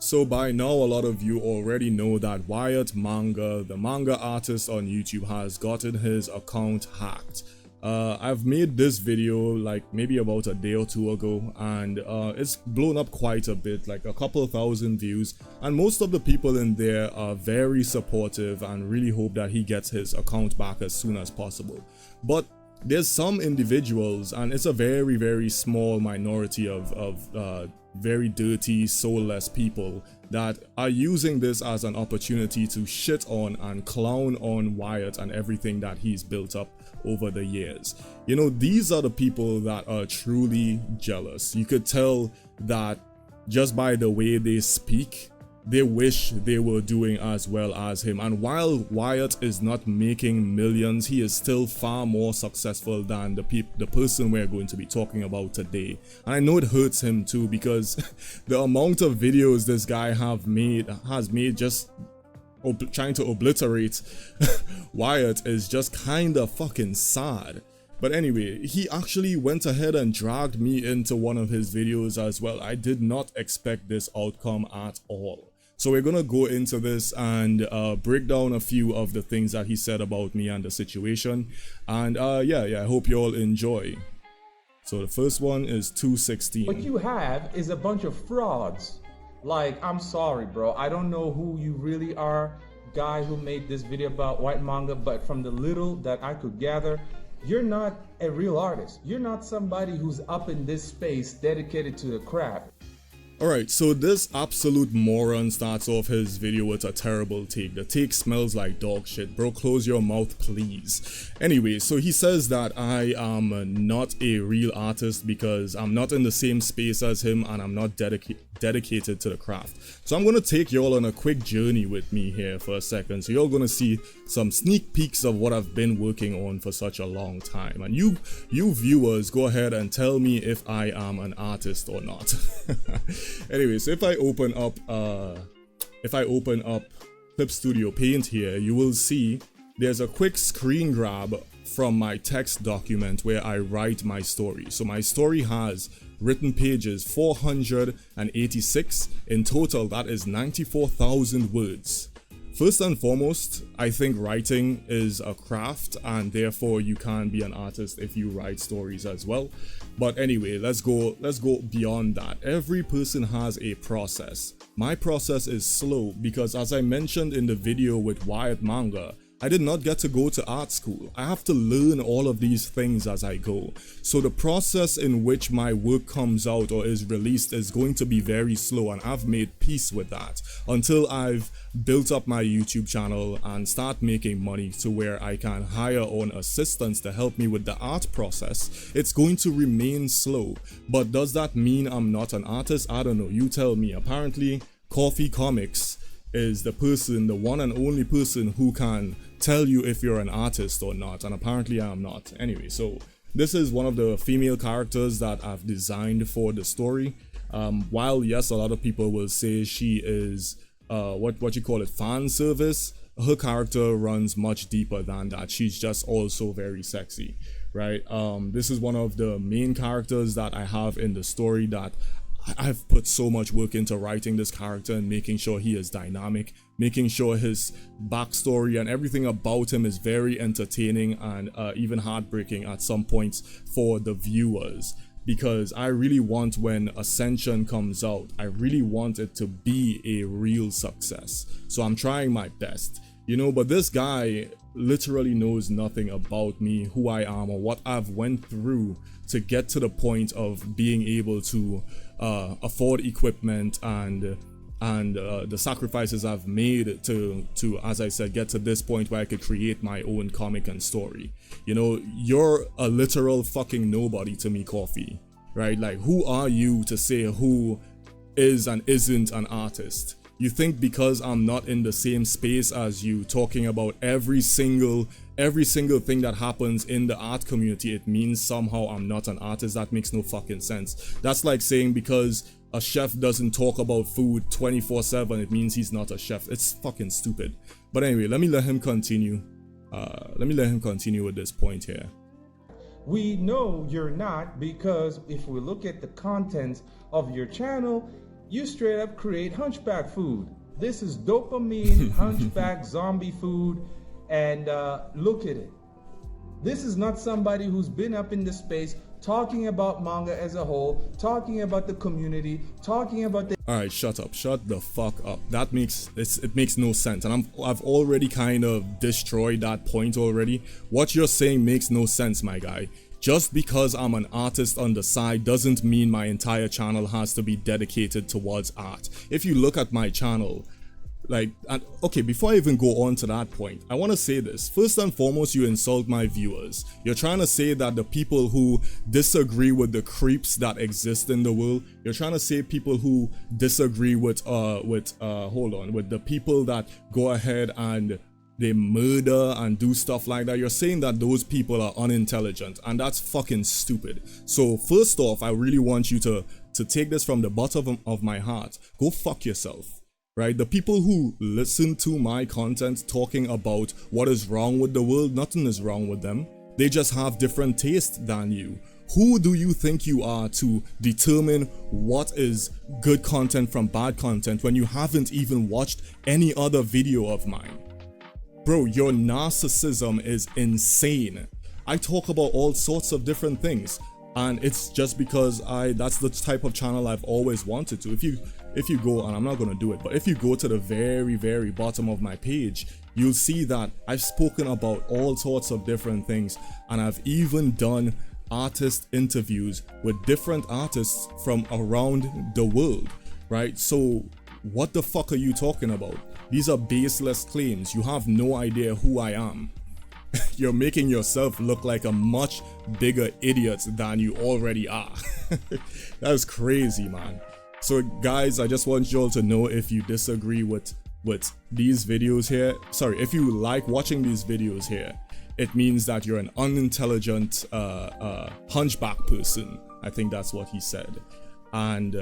So by now a lot of you already know that Whyt Manga, the manga artist on YouTube, has gotten his account hacked. I've made this video like maybe about a day or two ago, and it's blown up quite a bit, like a couple thousand views, and most of the people in there are very supportive and really hope that he gets his account back as soon as possible. But there's some individuals, and it's a very small minority of very dirty, soulless people that are using this as an opportunity to shit on and clown on Whyt and everything that he's built up over the years. You know, these are the people that are truly jealous. You could tell that just by the way they speak, they wish they were doing as well as him. And while Whyt is not making millions, he is still far more successful than the person we're going to be talking about today. And I know it hurts him too, because the amount of videos this guy has made just trying to obliterate Whyt is just kinda fucking sad. But anyway, he actually went ahead and dragged me into one of his videos as well. I did not expect this outcome at all. So we're gonna go into this and break down a few of the things that he said about me and the situation. And yeah, I hope you all enjoy. So the first one is 216. What you have is a bunch of frauds. Like, I'm sorry, bro. I don't know who you really are, guy who made this video about Whyt Manga, but from the little that I could gather, you're not a real artist. You're not somebody who's up in this space dedicated to the craft. Alright, so this absolute moron starts off his video with a terrible take. The take smells like dog shit. Bro, close your mouth, please. Anyway, so he says that I am not a real artist because I'm not in the same space as him and I'm not dedicated to the craft. So I'm going to take y'all on a quick journey with me here for a second. So you're going to see some sneak peeks of what I've been working on for such a long time. And you viewers, go ahead and tell me if I am an artist or not. Anyway, so if I open up Clip Studio Paint here, you will see there's a quick screen grab from my text document where I write my story. So my story has written pages 486 in total. That is 94,000 words. First and foremost, I think writing is a craft, and therefore you can be an artist if you write stories as well. But anyway, let's go beyond that. Every person has a process. My process is slow because, as I mentioned in the video with Whyt Manga, I did not get to go to art school. I have to learn all of these things as I go. So the process in which my work comes out or is released is going to be very slow, and I've made peace with that until I've built up my YouTube channel and start making money to where I can hire on assistants to help me with the art process. It's going to remain slow. But does that mean I'm not an artist? I don't know. You tell me. Apparently, Coffee Comics is the one and only person who can tell you if you're an artist or not, and apparently I'm not. Anyway, so this is one of the female characters that I've designed for the story. While yes, a lot of people will say she is what you call it, fan service, her character runs much deeper than that. She's just also very sexy, right? This is one of the main characters that I have in the story that I've put so much work into writing this character and making sure he is dynamic, making sure his backstory and everything about him is very entertaining and even heartbreaking at some points for the viewers. Because I really want, when Ascension comes out, I really want it to be a real success. So I'm trying my best, you know, but this guy literally knows nothing about me, who I am, or what I've went through to get to the point of being able to afford equipment and the sacrifices I've made to, as I said, get to this point where I could create my own comic and story. You know, you're a literal fucking nobody to me, Coffee, right? Like, who are you to say who is and isn't an artist? You think because I'm not in the same space as you, talking about every single thing that happens in the art community, it means somehow I'm not an artist? That makes no fucking sense. That's like saying because a chef doesn't talk about food 24/7, it means he's not a chef. It's fucking stupid. But anyway, let me let him continue. With this point here. We know you're not, because if we look at the contents of your channel, you straight up create hunchback food. This is dopamine hunchback zombie food, and look at it. This is not somebody who's been up in the space talking about manga as a whole, talking about the community, talking about the... Alright, shut up. Shut the fuck up. That makes... it makes no sense. And I've already kind of destroyed that point already. What you're saying makes no sense, my guy. Just because I'm an artist on the side doesn't mean my entire channel has to be dedicated towards art. If you look at my channel... okay, before I even go on to that point, I want to say this. First and foremost, you insult my viewers. You're trying to say that the people who disagree with the creeps that exist in the world, you're trying to say people who disagree with the people that go ahead and they murder and do stuff like that. You're saying that those people are unintelligent, and that's fucking stupid. So first off, I really want you to take this from the bottom of my heart. Go fuck yourself. Right? The people who listen to my content talking about what is wrong with the world, nothing is wrong with them. They just have different taste than you. Who do you think you are to determine what is good content from bad content when you haven't even watched any other video of mine? Bro, your narcissism is insane. I talk about all sorts of different things, and it's just because that's the type of channel I've always wanted to. If you go, and I'm not going to do it, but if you go to the very, very bottom of my page, you'll see that I've spoken about all sorts of different things, and I've even done artist interviews with different artists from around the world, right? So what the fuck are you talking about? These are baseless claims. You have no idea who I am. You're making yourself look like a much bigger idiot than you already are. That's crazy, man. So guys, I just want you all to know, if you disagree with these videos here, sorry, if you like watching these videos here, it means that you're an unintelligent hunchback person. I think that's what he said. And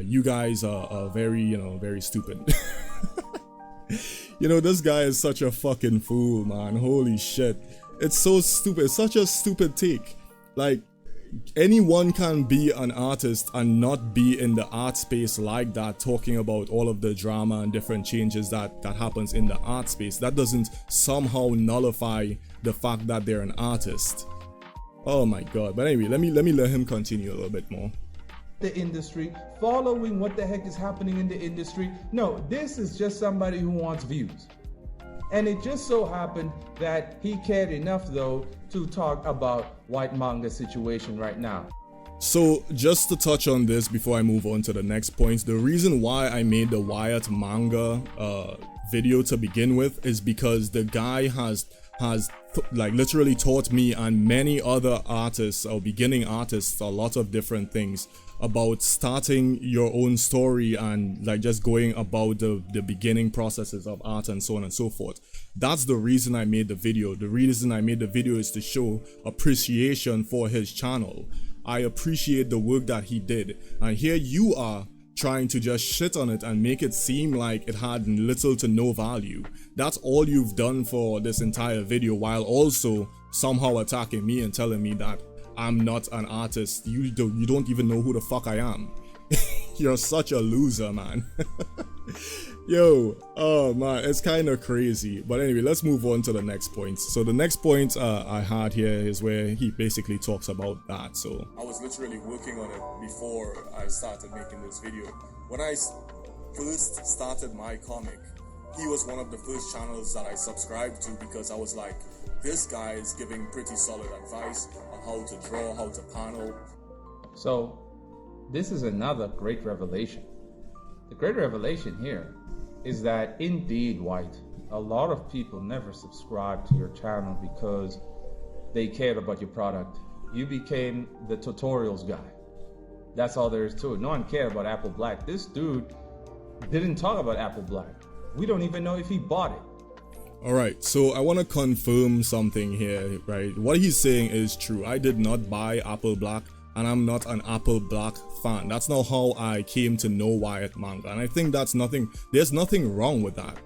you guys are very, very stupid. This guy is such a fucking fool, man. Holy shit. It's so stupid. It's such a stupid take. Like, anyone can be an artist and not be in the art space like that, talking about all of the drama and different changes that happens in the art space. That doesn't somehow nullify the fact that they're an artist. Oh my god. But anyway, let me let him continue a little bit more. The industry, following what the heck is happening in the industry. No, this is just somebody who wants views. And it just so happened that he cared enough, though, to talk about Whyt Manga situation right now. So just to touch on this before I move on to the next point, the reason why I made the Whyt Manga video to begin with is because the guy has literally taught me and many other artists or beginning artists a lot of different things about starting your own story and just going about the beginning processes of art and so on and so forth. That's the reason I made the video. The reason I made the video is to show appreciation for his channel. I appreciate the work that he did, and here you are trying to just shit on it and make it seem like it had little to no value. That's all you've done for this entire video, while also somehow attacking me and telling me that I'm not an artist. You don't even know who the fuck I am. You're such a loser, man. Yo, oh man, it's kind of crazy. But anyway, let's move on to the next point. So the next point I had here is where he basically talks about that. So I was literally working on it before I started making this video. When I first started my comic, he was one of the first channels that I subscribed to, because I was like, this guy is giving pretty solid advice on how to draw, how to panel. So this is another great revelation. The great revelation here is that indeed, Whyt, a lot of people never subscribed to your channel because they cared about your product. You became the tutorials guy. That's all there is to it. No one cared about Apple Black. This dude didn't talk about Apple Black. We don't even know if he bought it. Alright, so I want to confirm something here, right? What he's saying is true. I did not buy Apple Black, and I'm not an Apple Black fan. That's not how I came to know Whyt Manga, and I think there's nothing wrong with that.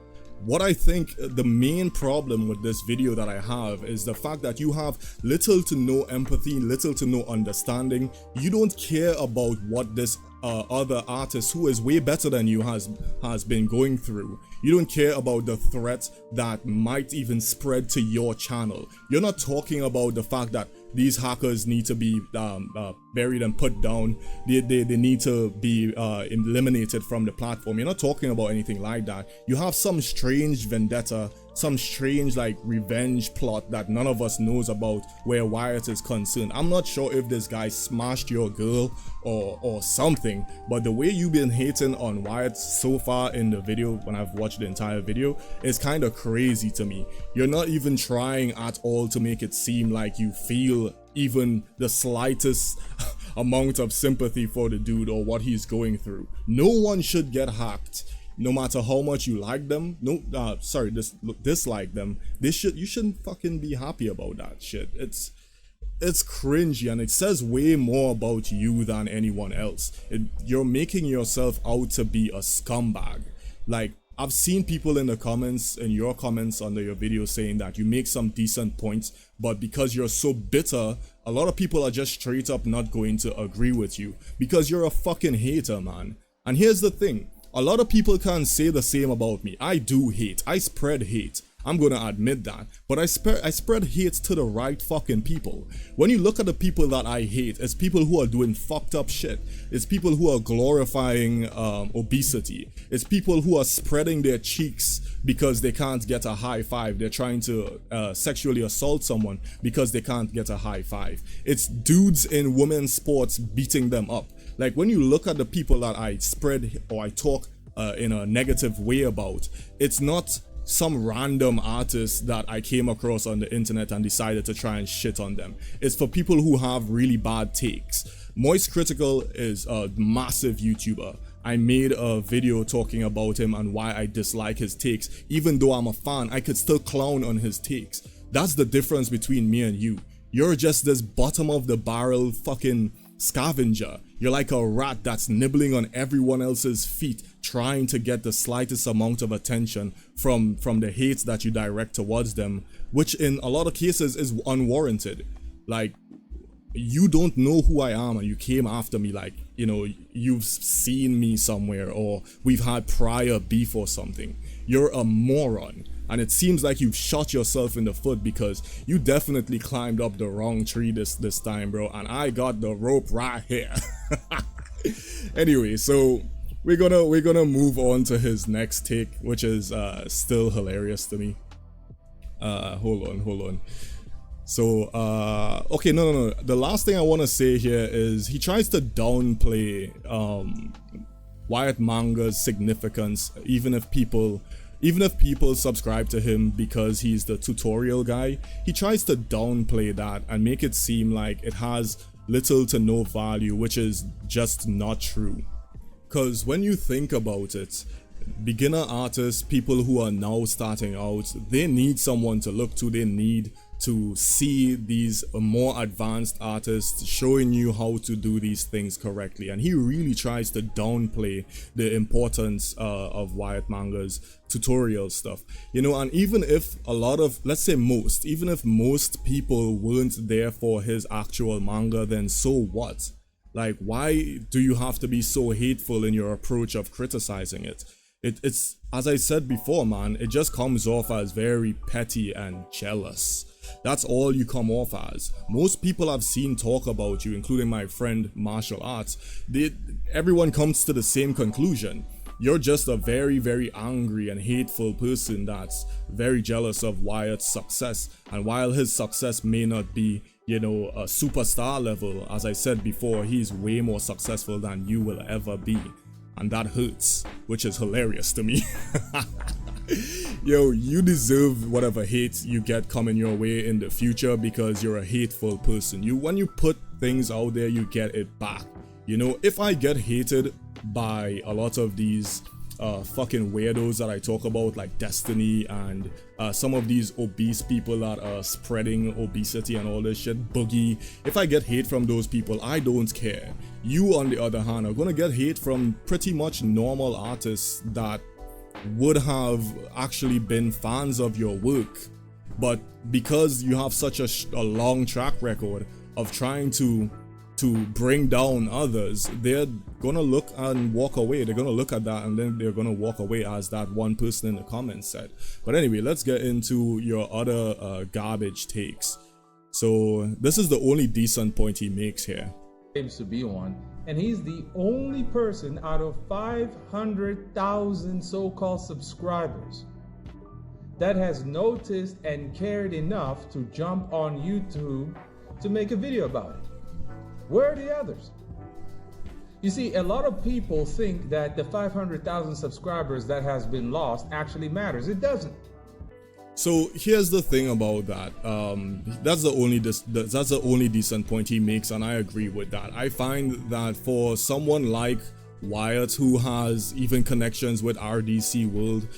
what I think the main problem with this video that I have is the fact that you have little to no empathy, little to no understanding. You don't care about what this other artist who is way better than you has been going through. You don't care about the threat that might even spread to your channel. You're not talking about the fact that these hackers need to be buried and put down. They need to be eliminated from the platform. You're not talking about anything like that. You have some strange vendetta, some strange like revenge plot that none of us knows about where Whyt is concerned. I'm not sure if this guy smashed your girl or something, but the way you've been hating on Whyt so far in the video, when I've watched the entire video, is kind of crazy to me. You're not even trying at all to make it seem like you feel even the slightest amount of sympathy for the dude or what he's going through. No one should get hacked, no matter how much you like them. Dislike them. You shouldn't fucking be happy about that shit. It's cringy, and it says way more about you than anyone else. You're making yourself out to be a scumbag. Like, I've seen people in the comments, in your comments under your video, saying that you make some decent points, but because you're so bitter, a lot of people are just straight up not going to agree with you because you're a fucking hater, man. And here's the thing, a lot of people can't say the same about me. I do hate. I spread hate. I'm gonna admit that, but I spread hate to the right fucking people. When you look at the people that I hate, it's people who are doing fucked up shit. It's people who are glorifying obesity. It's people who are spreading their cheeks because they can't get a high five. They're trying to sexually assault someone because they can't get a high five. It's dudes in women's sports beating them up. Like, when you look at the people that I spread or I talk in a negative way about, it's not some random artist that I came across on the internet and decided to try and shit on them. It's for people who have really bad takes. Moist Critical is a massive YouTuber. I made a video talking about him and why I dislike his takes. Even though I'm a fan, I could still clown on his takes. That's the difference between me and you. You're just this bottom of the barrel fucking scavenger. You're like a rat that's nibbling on everyone else's feet, trying to get the slightest amount of attention from the hate that you direct towards them, which in a lot of cases is unwarranted. Like, you don't know who I am and you came after me like, you know, you've seen me somewhere or we've had prior beef or something. You're a moron. And it seems like you've shot yourself in the foot because you definitely climbed up the wrong tree this time, bro. And I got the rope right here. Anyway, so we're gonna move on to his next take, which is still hilarious to me. Hold on. So okay, no. The last thing I want to say here is he tries to downplay Whyt Manga's significance, even if people subscribe to him because he's the tutorial guy. He tries to downplay that and make it seem like it has little to no value, which is just not true. Because when you think about it, beginner artists, people who are now starting out, they need someone to look to. They need to see these more advanced artists showing you how to do these things correctly, and he really tries to downplay the importance of Whyt Manga's tutorial stuff, you know. And even if even if most people weren't there for his actual manga, then so what? Like, why do you have to be so hateful in your approach of criticizing it? It's as I said before, man, it just comes off as very petty and jealous. That's all you come off as. Most people I've seen talk about you, including my friend Martial Arts, everyone comes to the same conclusion. You're just a very, very angry and hateful person that's very jealous of Whyt's success. And while his success may not be, you know, a superstar level, as I said before, he's way more successful than you will ever be. And that hurts, which is hilarious to me. Yo, you deserve whatever hate you get coming your way in the future because you're a hateful person. When you put things out there, you get it back. You know, if I get hated by a lot of these fucking weirdos that I talk about, like Destiny and some of these obese people that are spreading obesity and all this shit, Boogie, if I get hate from those people, I don't care. You, on the other hand, are gonna get hate from pretty much normal artists that would have actually been fans of your work, but because you have such a long track record of trying to bring down others, they're gonna look and walk away. They're gonna look at that and then they're gonna walk away, as that one person in the comments said. But anyway, let's get into your other garbage takes. So this is the only decent point he makes here. Claims to be one, and he's the only person out of 500,000 so-called subscribers that has noticed and cared enough to jump on YouTube to make a video about it. Where are the others? You see, a lot of people think that the 500,000 subscribers that has been lost actually matters. It doesn't. So here's the thing about that. That's the only decent point he makes, and I agree with that. I find that for someone like Whyt, who has even connections with RDC World,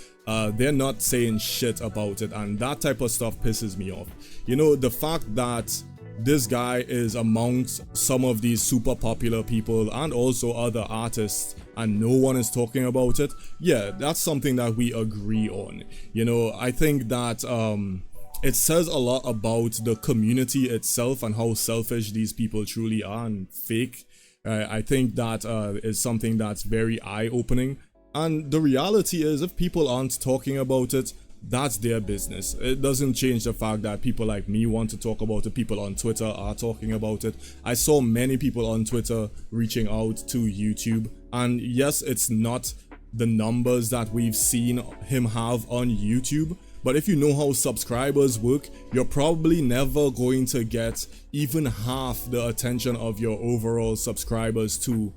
they're not saying shit about it, and that type of stuff pisses me off. You know, the fact that this guy is amongst some of these super popular people and also other artists and no one is talking about it, yeah, that's something that we agree on. You know, I think that it says a lot about the community itself and how selfish these people truly are and fake. I think that is something that's very eye-opening, and the reality is, if people aren't talking about it, that's their business. It doesn't change the fact that people like me want to talk about it. People on Twitter are talking about it. I saw many people on Twitter reaching out to YouTube, and yes, it's not the numbers that we've seen him have on YouTube, but if you know how subscribers work, you're probably never going to get even half the attention of your overall subscribers to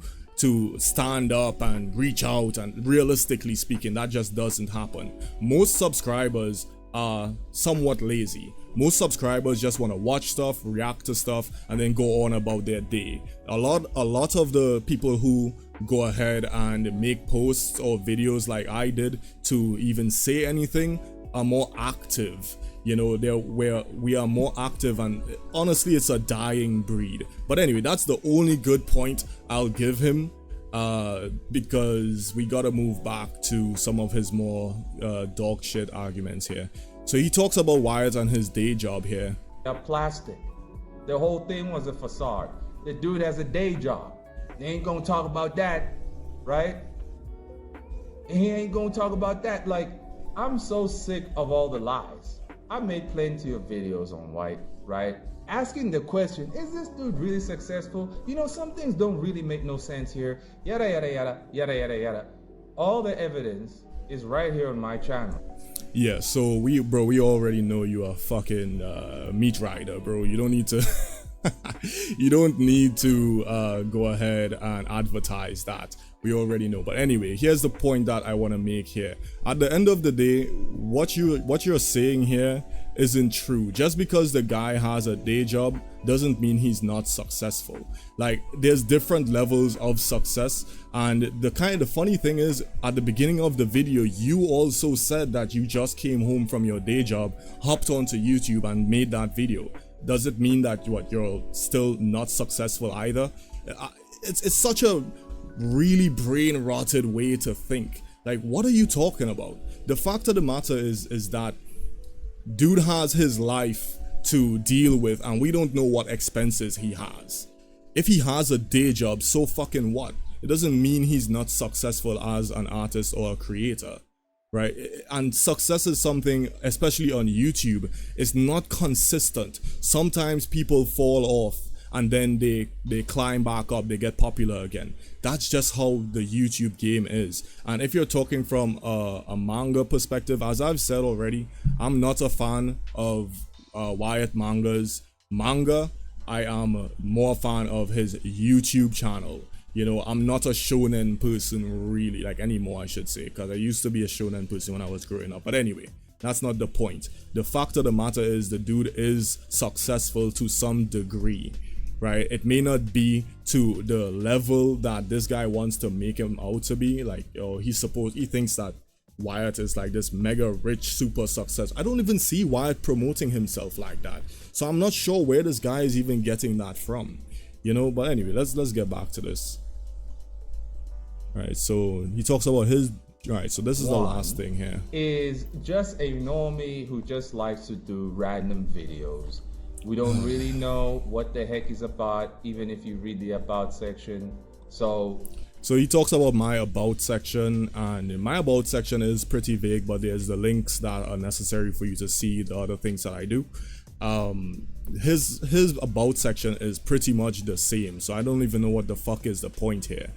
stand up and reach out, and realistically speaking, that just doesn't happen. Most subscribers are somewhat lazy. Most subscribers just want to watch stuff, react to stuff, and then go on about their day. A lot of the people who go ahead and make posts or videos like I did to even say anything are more active. You know, we are more active, and honestly, it's a dying breed. But anyway, that's the only good point I'll give him, because we gotta move back to some of his more dog shit arguments here. So he talks about Whyt and his day job here. Plastic. The whole thing was a facade. The dude has a day job. They ain't gonna talk about that, right? He ain't gonna talk about that. Like, I'm so sick of all the lies. I made plenty of videos on Whyt, right? Asking the question, is this dude really successful? You know, some things don't really make no sense here. Yada, yada, yada, yada, yada, yada. All the evidence is right here on my channel. Yeah, so we already know you are fucking meat rider, bro. You don't need to you don't need to go ahead and advertise that. We already know. But anyway, here's the point that I want to make here. At the end of the day, what you're saying here isn't true. Just because the guy has a day job doesn't mean he's not successful. Like, there's different levels of success, and the funny thing is, at the beginning of the video, you also said that you just came home from your day job, hopped onto YouTube and made that video. Does it mean that you're still not successful either? It's such a really brain rotted way to think. Like, what are you talking about? The fact of the matter is that dude has his life to deal with, and we don't know what expenses he has. If he has a day job, so fucking what? It doesn't mean he's not successful as an artist or a creator, right? And success is something, especially on YouTube, is not consistent. Sometimes people fall off and then they climb back up, they get popular again. That's just how the YouTube game is. And if you're talking from a manga perspective, as I've said already, I'm not a fan of Whyt Manga's manga. I am more a fan of his YouTube channel. You know, I'm not a shonen person really, like, anymore, I should say, because I used to be a shonen person when I was growing up. But anyway, that's not the point. The fact of the matter is the dude is successful to some degree, right? It may not be to the level that this guy wants to make him out to be. Like, he thinks that Whyt is like this mega rich super success. I don't even see Whyt promoting himself like that. So I'm not sure where this guy is even getting that from, you know. But anyway, let's get back to this. All right, so he talks about his All right, so this is the last thing here. Is just a normie who just likes to do random videos. We don't really know what the heck he's about, even if you read the about section. So he talks about my about section, and my about section is pretty vague, but there's the links that are necessary for you to see the other things that I do. His about section is pretty much the same, so I don't even know what the fuck is the point here.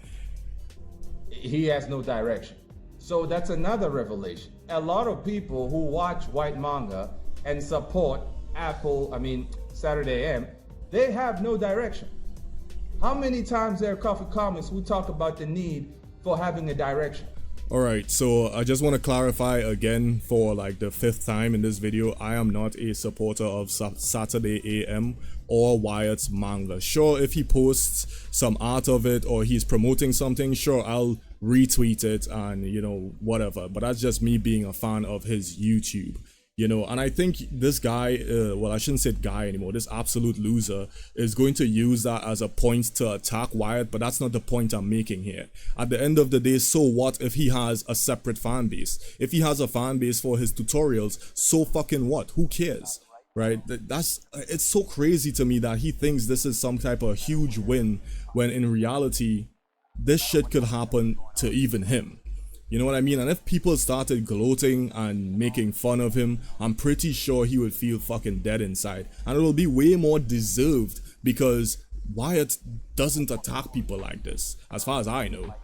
He has no direction. So that's another revelation. A lot of people who watch Whyt Manga and support Saturday AM, they have no direction. How many times there are Coffee Comics who talk about the need for having a direction? Alright, so I just want to clarify again for like the 5th time in this video, I am not a supporter of Saturday AM or Whyt Manga. Sure, if he posts some art of it or he's promoting something, sure, I'll retweet it and, you know, whatever. But that's just me being a fan of his YouTube. You know, and I think this guy, well, I shouldn't say guy anymore, this absolute loser is going to use that as a point to attack Whyt, but that's not the point I'm making here. At the end of the day, so what if he has a separate fan base? If he has a fan base for his tutorials, so fucking what? Who cares? Right? It's so crazy to me that he thinks this is some type of huge win when in reality, this shit could happen to even him. You know what I mean? And if people started gloating and making fun of him, I'm pretty sure he would feel fucking dead inside. And it will be way more deserved because Whyt doesn't attack people like this, as far as I know.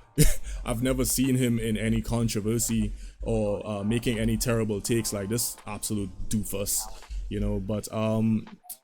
I've never seen him in any controversy or making any terrible takes like this absolute doofus, you know. But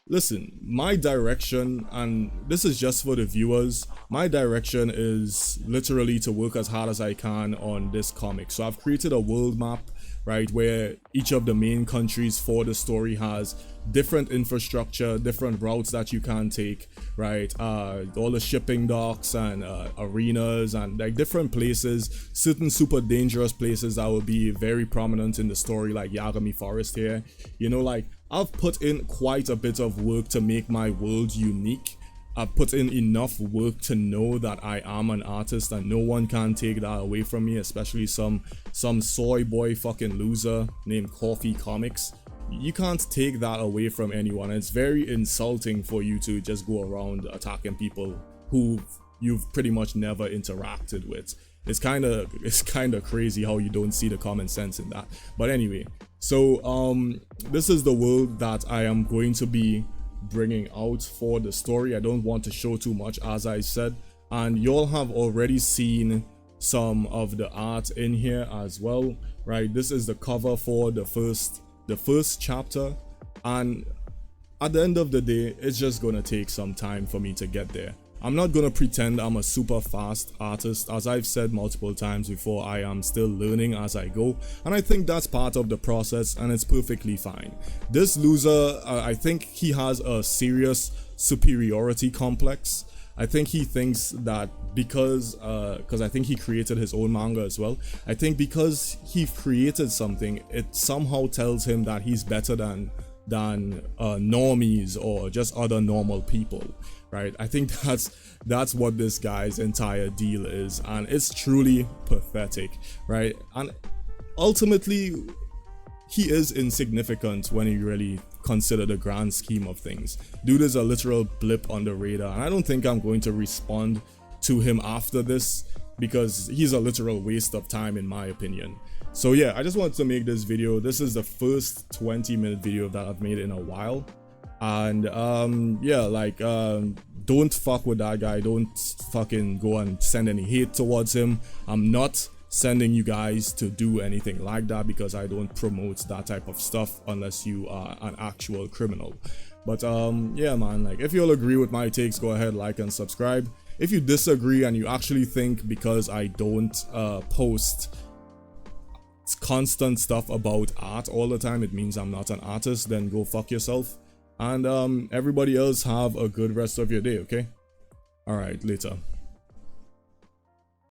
listen, my direction, and this is just for the viewers, my direction is literally to work as hard as I can on this comic. So I've created a world map, right, where each of the main countries for the story has different infrastructure, different routes that you can take, right, all the shipping docks and arenas and like different places, certain super dangerous places that will be very prominent in the story, like Yagami Forest here. You know, like I've put in quite a bit of work to make my world unique. I've put in enough work to know that I am an artist and no one can take that away from me, especially some soy boy fucking loser named Coffee Comics. You can't take that away from anyone. It's very insulting for you to just go around attacking people who you've pretty much never interacted with. It's kind of crazy how you don't see the common sense in that. But anyway, so this is the world that I am going to be bringing out for the story. I don't want to show too much, as I said, and y'all have already seen some of the art in here as well, right? This is the cover for the first chapter, and at the end of the day, it's just gonna take some time for me to get there. I'm not gonna pretend I'm a super fast artist. As I've said multiple times before, I am still learning as I go, and I think that's part of the process, and it's perfectly fine. This loser, I think he has a serious superiority complex. I think he thinks that because I think he created his own manga as well. I think because he created something, it somehow tells him that he's better than normies or just other normal people, right? I think that's what this guy's entire deal is, and it's truly pathetic, right? And ultimately, he is insignificant when you really consider the grand scheme of things. Dude is a literal blip on the radar, and I don't think I'm going to respond to him after this because he's a literal waste of time in my opinion. So yeah, I just wanted to make this video. This is the first 20-minute video that I've made in a while, and yeah, like don't fuck with that guy. Don't fucking go and send any hate towards him. I'm not sending you guys to do anything like that because I don't promote that type of stuff unless you are an actual criminal. But yeah man, like if you'll agree with my takes, go ahead, like and subscribe. If you disagree and you actually think because I don't post constant stuff about art all the time it means I'm not an artist, then go fuck yourself. And everybody else have a good rest of your day, okay? Alright, later.